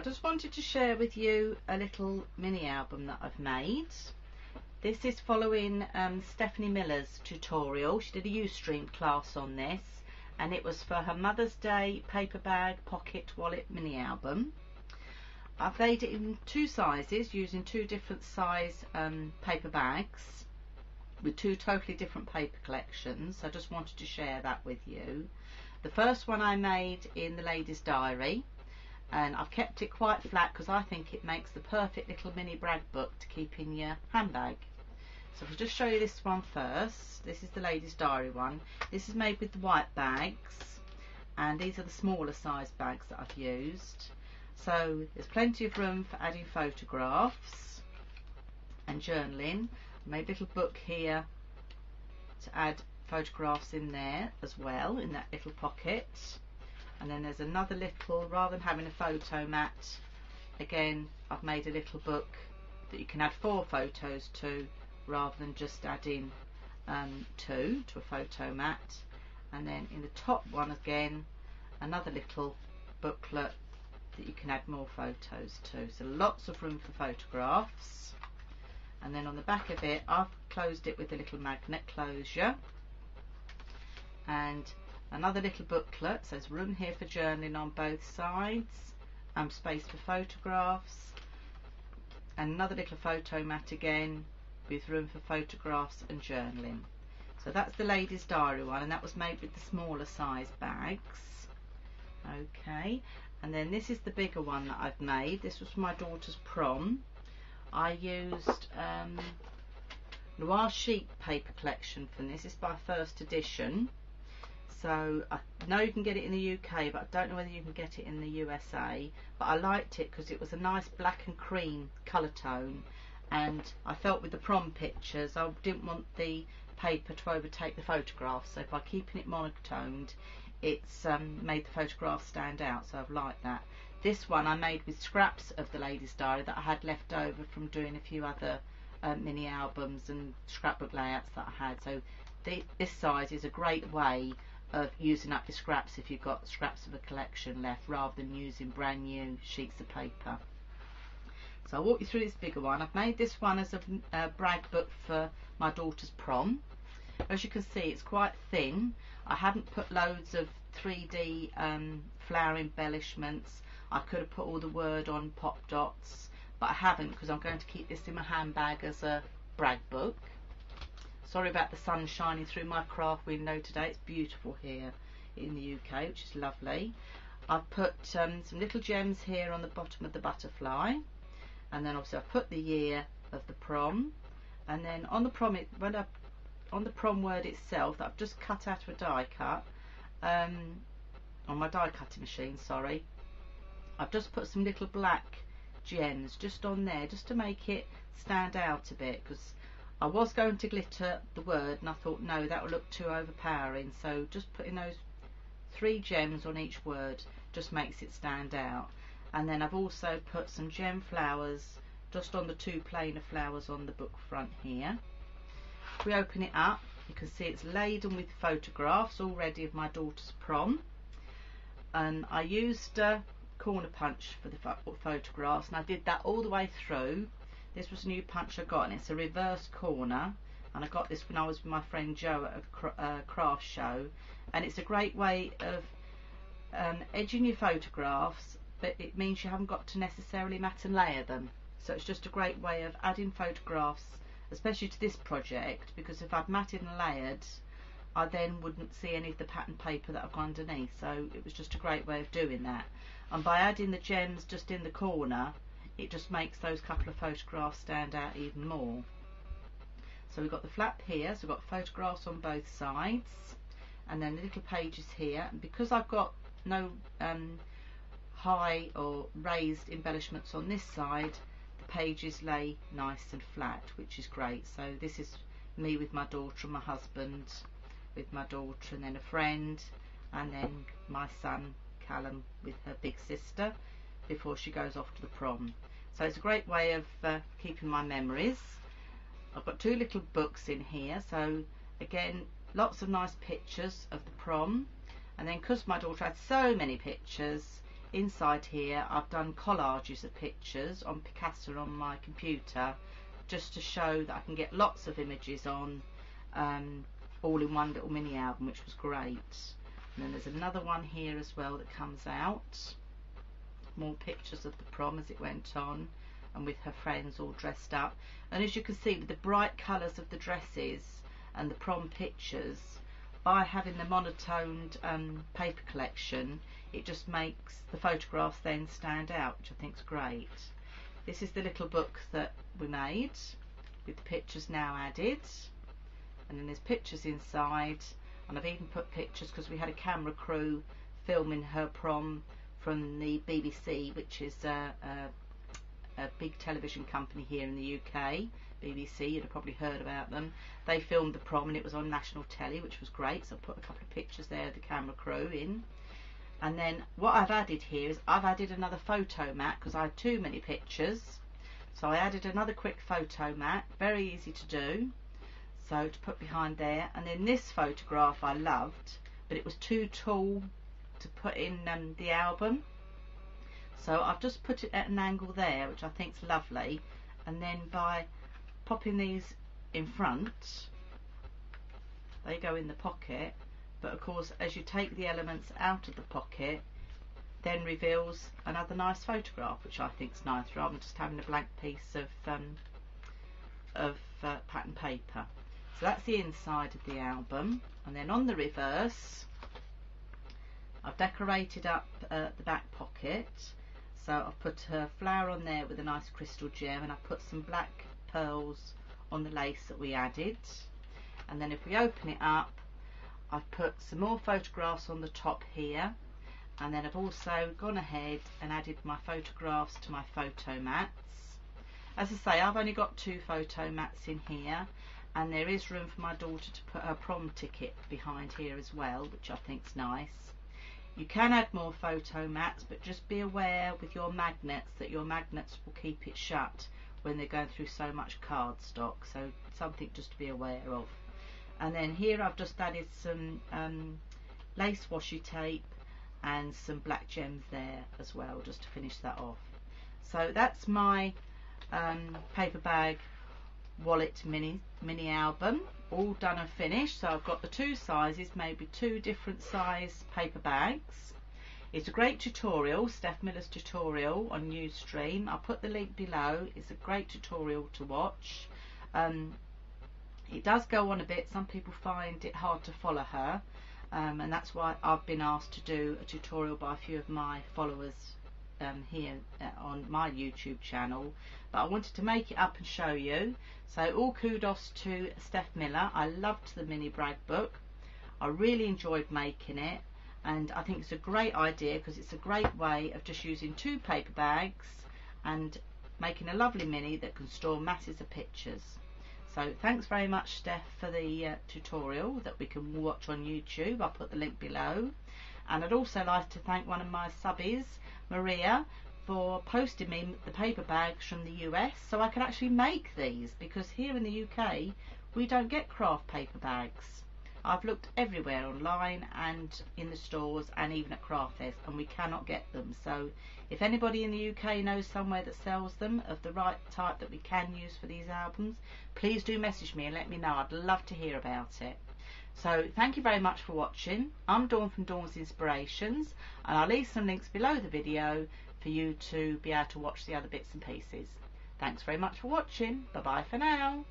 just wanted to share with you a little mini album that I've made. This is following Steff Miller's tutorial. She did a utream class on this, and it was for her Mother's Day paper bag, pocket, wallet mini album. I've made it in two sizes using two different size paper bags with two totally different paper collections. I just wanted to share that with you. The first one I made in the lady's diary, and I've kept it quite flat because I think it makes the perfect little mini brag book to keep in your handbag. So I'll just show you this one first. This is the lady's diary one. This is made with the white bags, and these are the smaller size bags that I've used. So there's plenty of room for adding photographs and journaling. I made a little book here to add photographs in there as well, in that little pocket. And then there's another little, rather than having a photo mat, again I've made a little book that you can add 4 photos to rather than just adding 2 to a photo mat. And then in the top one again, another little booklet that you can add more photos to, so lots of room for photographs. And then on the back of it I've closed it with a little magnet closure, and another little booklet. So there's room here for journaling on both sides, space for photographs, and another little photo mat again with room for photographs and journaling. So that's the lady's diary one, and that was made with the smaller size bags. Okay, and then this is the bigger one that I've made. This was for my daughter's prom. I used Noir sheet paper collection for this. It's by first edition. So I know you can get it in the UK, but I don't know whether you can get it in the USA. But I liked it because it was a nice black and cream colour tone, and I felt with the prom pictures I didn't want the paper to overtake the photographs, so by keeping it monotoned it's made the photographs stand out, so I've liked that. This one I made with scraps of the lady's diary that I had left over from doing a few other mini albums and scrapbook layouts that I had. So this size is a great way of using up your scraps if you've got scraps of a collection left, rather than using brand new sheets of paper. So I'll walk you through this bigger one. I've made this one as a brag book for my daughter's prom. As you can see, it's quite thin. I haven't put loads of 3D flower embellishments. I could have put all the word on pop dots, but I haven't because I'm going to keep this in my handbag as a brag book. Sorry about the sun shining through my craft window today. It's beautiful here in the UK, which is lovely. I've put some little gems here on the bottom of the butterfly, and then obviously I've put the year of the prom, and then on the prom on the prom word itself that I've just cut out of a die cut on my die cutting machine, sorry, I've just put some little black gems just on there just to make it stand out a bit, because I was going to glitter the word and I thought no, that will look too overpowering, so just putting those 3 gems on each word just makes it stand out. And then I've also put some gem flowers just on the 2 plainer flowers on the book front here. If we open it up, you can see it's laden with photographs already of my daughter's prom, and I used corner punch for the photographs, and I did that all the way through. This was a new punch I got, and it's a reverse corner, and I got this when I was with my friend Jo at a craft show, and it's a great way of edging your photographs, but it means you haven't got to necessarily mat and layer them. So it's just a great way of adding photographs, especially to this project, because if I'd matted and layered I then wouldn't see any of the pattern paper that I've got underneath. So it was just a great way of doing that, and by adding the gems just in the corner it just makes those couple of photographs stand out even more. So we've got the flap here, so we've got photographs on both sides, and then the little pages here, and because I've got no high or raised embellishments on this side, the pages lay nice and flat, which is great. So this is me with my daughter and my husband, with my daughter and then a friend, and then my son Callum with her big sister before she goes off to the prom. So it's a great way of keeping my memories. I've got 2 little books in here, so again lots of nice pictures of the prom, and then because my daughter had so many pictures inside here I've done collages of pictures on Picasso on my computer, just to show that I can get lots of images on, all in one little mini album, which was great. And then there's another one here as well that comes out, more pictures of the prom as it went on, and with her friends all dressed up. And as you can see, with the bright colours of the dresses and the prom pictures, by having the monotoned paper collection, it just makes the photographs then stand out, which I think is great. This is the little book that we made with the pictures now added, and then there's pictures inside, and I've even put pictures because we had a camera crew filming her prom from the BBC, which is a big television company here in the UK. BBC, you'd have probably heard about them. They filmed the prom and it was on national telly, which was great, so I put a couple of pictures there of the camera crew in. And then what I've added here is I've added another photo mat because I had too many pictures, so I added another quick photo mat, very easy to do, so to put behind there. And then this photograph I loved, but it was too tall to put in the album, so I've just put it at an angle there, which I think is lovely. And then by popping these in front, they go in the pocket, but of course as you take the elements out of the pocket, then reveals another nice photograph, which I think is nice, rather than just having a blank piece of pattern paper. So that's the inside of the album. And then on the reverse, I've decorated up the back pocket, so I've put her flower on there with a nice crystal gem, and I've put some black pearls on the lace that we added. And then if we open it up, I've put some more photographs on the top here, and then I've also gone ahead and added my photographs to my photo mats. As I say, I've only got 2 photo mats in here, and there is room for my daughter to put her prom ticket behind here as well, which I think is nice. You can add more photo mats, but just be aware with your magnets that your magnets will keep it shut when they're going through so much cardstock, so something just to be aware of. And then here I've just added some lace washi tape and some black gems there as well, just to finish that off. So that's my paper bag wallet mini album, all done and finished. So I've got the 2 sizes, maybe 2 different size paper bags. It's a great tutorial, Steff Miller's tutorial on Utream. I'll put the link below. It's a great tutorial to watch. It does go on a bit. Some people find it hard to follow her, and that's why I've been asked to do a tutorial by a few of my followers here on my YouTube channel. But I wanted to make it up and show you. So all kudos to Steff Miller. I loved the mini brag book. I really enjoyed making it, and I think it's a great idea because it's a great way of just using 2 paper bags and making a lovely mini that can store masses of pictures. So thanks very much, Steff, for the tutorial that we can watch on YouTube. I'll put the link below. And I'd also like to thank one of my subbies, Maria, for posting me the paper bags from the US so I could actually make these, because here in the UK we don't get craft paper bags. I've looked everywhere online and in the stores and even at craft fairs, and we cannot get them. So if anybody in the UK knows somewhere that sells them of the right type that we can use for these albums, please do message me and let me know. I'd love to hear about it. So thank you very much for watching. I'm Dawn from Dawn's Inspirations, and I'll leave some links below the video for you to be able to watch the other bits and pieces. Thanks very much for watching. Bye bye for now.